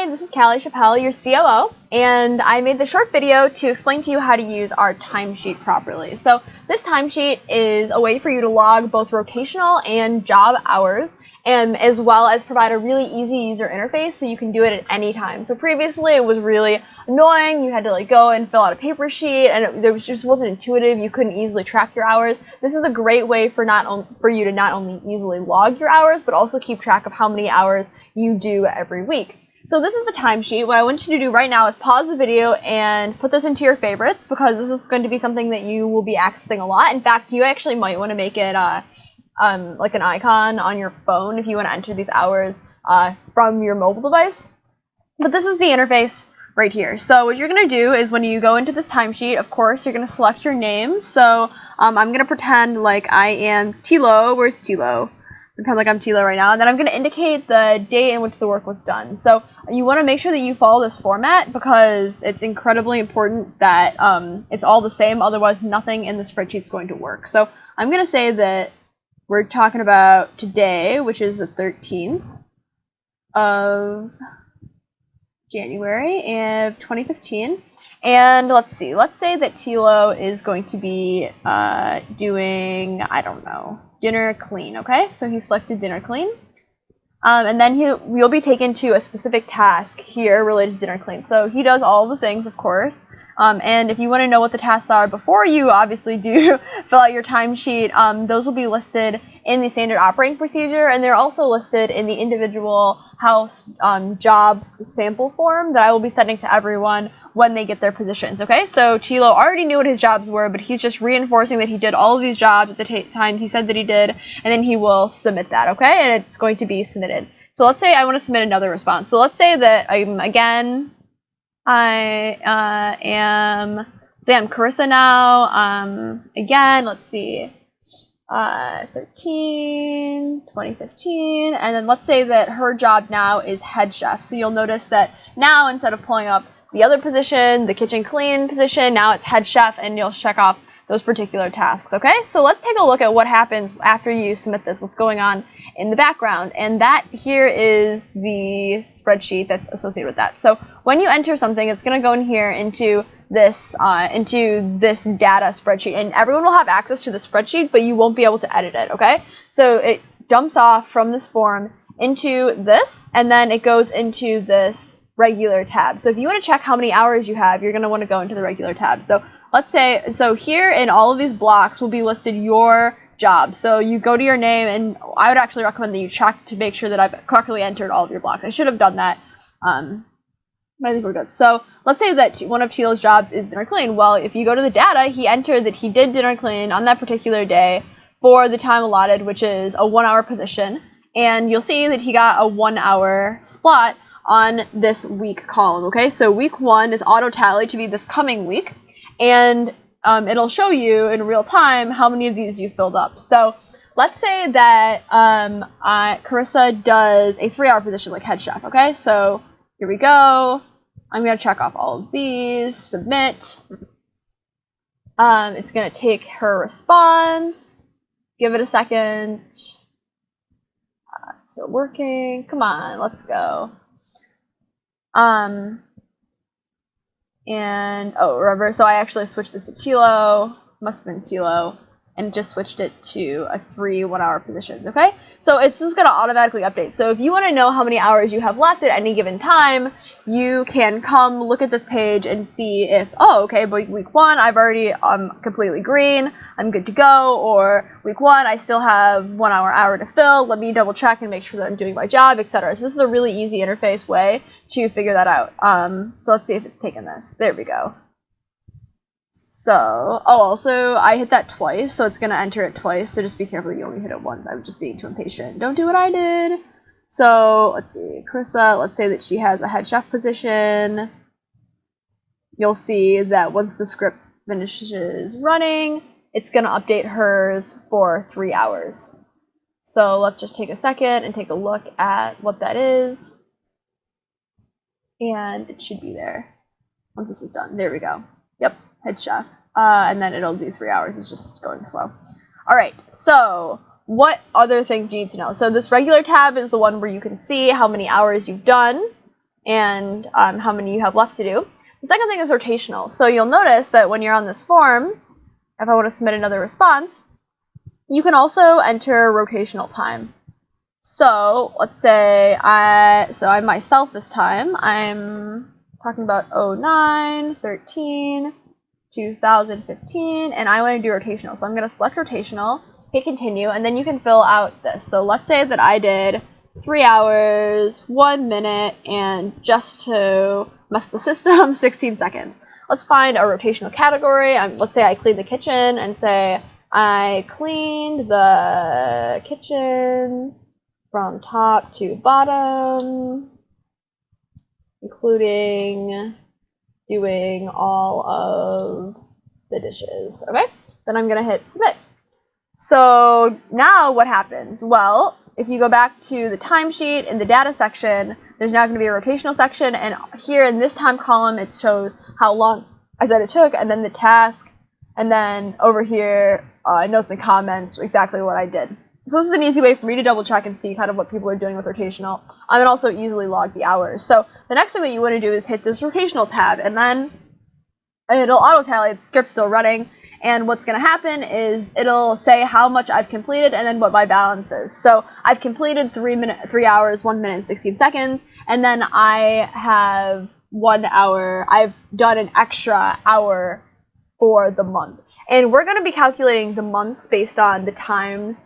Hi, this is Callie Chappelle, your COO, and I made this short video to explain to you how to use our timesheet properly. So this timesheet is a way for you to log both rotational and job hours, and as well as provide a really easy user interface so you can do it at any time. So previously it was really annoying. You had to go and fill out a paper sheet, and it just wasn't intuitive. You couldn't easily track your hours. This is a great way for you to not only easily log your hours, but also keep track of how many hours you do every week. So this is a timesheet. What I want you to do right now is pause the video and put this into your favorites, because this is going to be something that you will be accessing a lot. In fact, you actually might want to make it like an icon on your phone if you want to enter these hours from your mobile device. But this is the interface right here. So what you're going to do is when you go into this timesheet, of course, you're going to select your name. So I'm going to pretend like I am Tilo. Where's Tilo? Pretend like I'm Tilo right now, and then I'm going to indicate the date in which the work was done. So you want to make sure that you follow this format, because it's incredibly important that it's all the same, otherwise nothing in the spreadsheet is going to work. So I'm going to say that we're talking about today, which is the 13th of January of 2015. And let's see, let's say that Tilo is going to be doing, I don't know, dinner clean, okay? So he selected dinner clean. And then you'll be taken to a specific task here related to dinner clean. So he does all the things, of course. And if you want to know what the tasks are before you obviously do fill out your timesheet, those will be listed in the standard operating procedure, and they're also listed in the individual house job sample form that I will be sending to everyone when they get their positions, okay? So Tilo already knew what his jobs were, but he's just reinforcing that he did all of these jobs at the times he said that he did, and then he will submit that, okay? And it's going to be submitted. So let's say I want to submit another response. So let's say that I'm Carissa now. Again, let's see, 2015, and then let's say that her job now is head chef. So you'll notice that now, instead of pulling up the other position, the kitchen clean position, now it's head chef, and you'll check off those particular tasks, okay? So let's take a look at what happens after you submit this, what's going on in the background, and that here is the spreadsheet that's associated with that. So when you enter something, it's going to go in here into this data spreadsheet, and everyone will have access to the spreadsheet, but you won't be able to edit it, okay? So it dumps off from this form into this, and then it goes into this regular tab. So if you want to check how many hours you have, you're going to want to go into the regular tab. So let's say, so here in all of these blocks will be listed your job. So you go to your name, and I would actually recommend that you check to make sure that I've correctly entered all of your blocks. I should have done that, but I think we're good. So let's say that one of Tilo's jobs is dinner clean. Well, if you go to the data, he entered that he did dinner clean on that particular day for the time allotted, which is a 1 hour position. And you'll see that he got a 1 hour slot on this week column, okay? So week 1 is auto-tallied to be this coming week, and it'll show you in real time how many of these you filled up. So let's say that Carissa does a 3 hour position like head chef, okay? So here we go. I'm going to check off all of these, submit. It's going to take her response, give it a second. It's still working. Come on, let's go. Remember, so I actually switched this to Tilo, must have been Tilo, and just switched it to a 3 1 hour positions, okay? So it's just going to automatically update. So if you want to know how many hours you have left at any given time, you can come look at this page and see if, oh, okay, but week 1, I've already, completely green, I'm good to go, or week 1, I still have 1 hour to fill, let me double check and make sure that I'm doing my job, etc. So this is a really easy interface way to figure that out. So let's see if it's taken this. There we go. So, also, I hit that twice, so it's going to enter it twice, so just be careful that you only hit it once. I was just being too impatient. Don't do what I did. So, let's see, Carissa, let's say that she has a head chef position. You'll see that once the script finishes running, it's going to update hers for 3 hours. So, let's just take a second and take a look at what that is. And it should be there once this is done. There we go. Yep. Head chef, and then it'll do 3 hours. It's just going slow. All right, so what other things do you need to know? So this regular tab is the one where you can see how many hours you've done, and how many you have left to do. The second thing is rotational. So you'll notice that when you're on this form, if I want to submit another response, you can also enter rotational time. So let's say I'm myself this time. I'm talking about 09, 13, 2015, and I want to do rotational. So I'm going to select rotational, hit continue, and then you can fill out this. So let's say that I did 3 hours, 1 minute, and just to mess the system, 16 seconds. Let's find a rotational category. Let's say I cleaned the kitchen, and say I cleaned the kitchen from top to bottom, including doing all of the dishes. Okay? Then I'm going to hit submit. So now what happens? Well, if you go back to the timesheet in the data section, there's now going to be a rotational section, and here in this time column it shows how long I said it took, and then the task, and then over here notes and comments, exactly what I did. So this is an easy way for me to double check and see kind of what people are doing with rotational. And also easily log the hours. So the next thing that you want to do is hit this rotational tab, and then it'll auto tally, the script's still running, and what's going to happen is it'll say how much I've completed and then what my balance is. So I've completed 3 hours, 1 minute, and 16 seconds, and then I have 1 hour. I've done an extra hour for the month. And we're going to be calculating the months based on the times.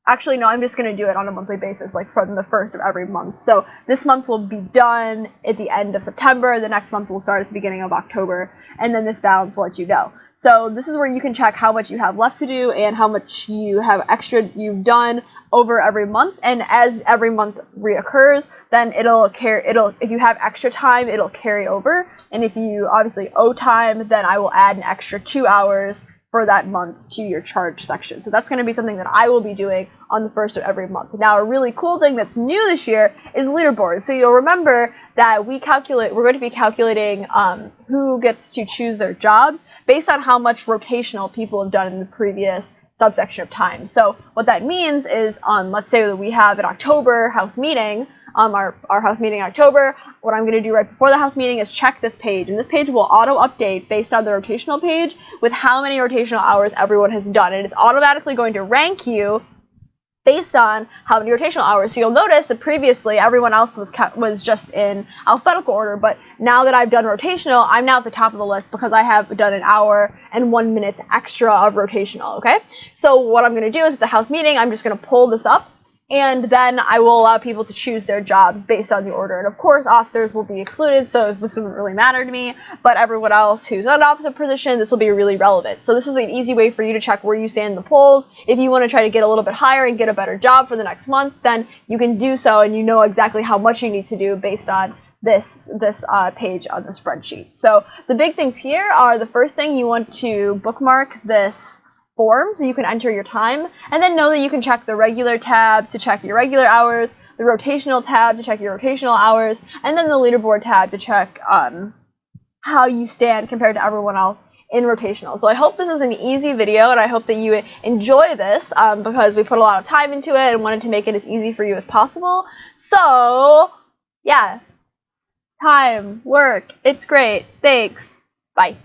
Actually, no, I'm just going to do it on a monthly basis, like from the first of every month. So this month will be done at the end of September. The next month will start at the beginning of October. And then this balance will let you know. So this is where you can check how much you have left to do and how much you have extra you've done over every month. And as every month reoccurs, then if you have extra time, it'll carry over. And if you obviously owe time, then I will add an extra 2 hours for that month to your charge section. So that's going to be something that I will be doing on the first of every month. Now, a really cool thing that's new this year is leaderboards. So you'll remember that we're going to be calculating who gets to choose their jobs based on how much rotational people have done in the previous subsection of time. So what that means is, let's say that we have an October house meeting, our house meeting in October. What I'm going to do right before the house meeting is check this page, and this page will auto-update based on the rotational page with how many rotational hours everyone has done, and it's automatically going to rank you based on how many rotational hours. So you'll notice that previously everyone else was just in alphabetical order, but now that I've done rotational, I'm now at the top of the list because I have done an hour and 1 minute extra of rotational, okay? So what I'm going to do is at the house meeting, I'm just going to pull this up, and then I will allow people to choose their jobs based on the order. And of course, officers will be excluded, so this doesn't really matter to me, but everyone else who's in an officer position, this will be really relevant. So this is an easy way for you to check where you stand in the polls. If you want to try to get a little bit higher and get a better job for the next month, then you can do so, and you know exactly how much you need to do based on this page on the spreadsheet. So the big things here are, the first thing, you want to bookmark this form so you can enter your time, and then know that you can check the regular tab to check your regular hours, the rotational tab to check your rotational hours, and then the leaderboard tab to check how you stand compared to everyone else in rotational. So I hope this is an easy video, and I hope that you enjoy this because we put a lot of time into it and wanted to make it as easy for you as possible. So yeah, time, work, it's great. Thanks. Bye.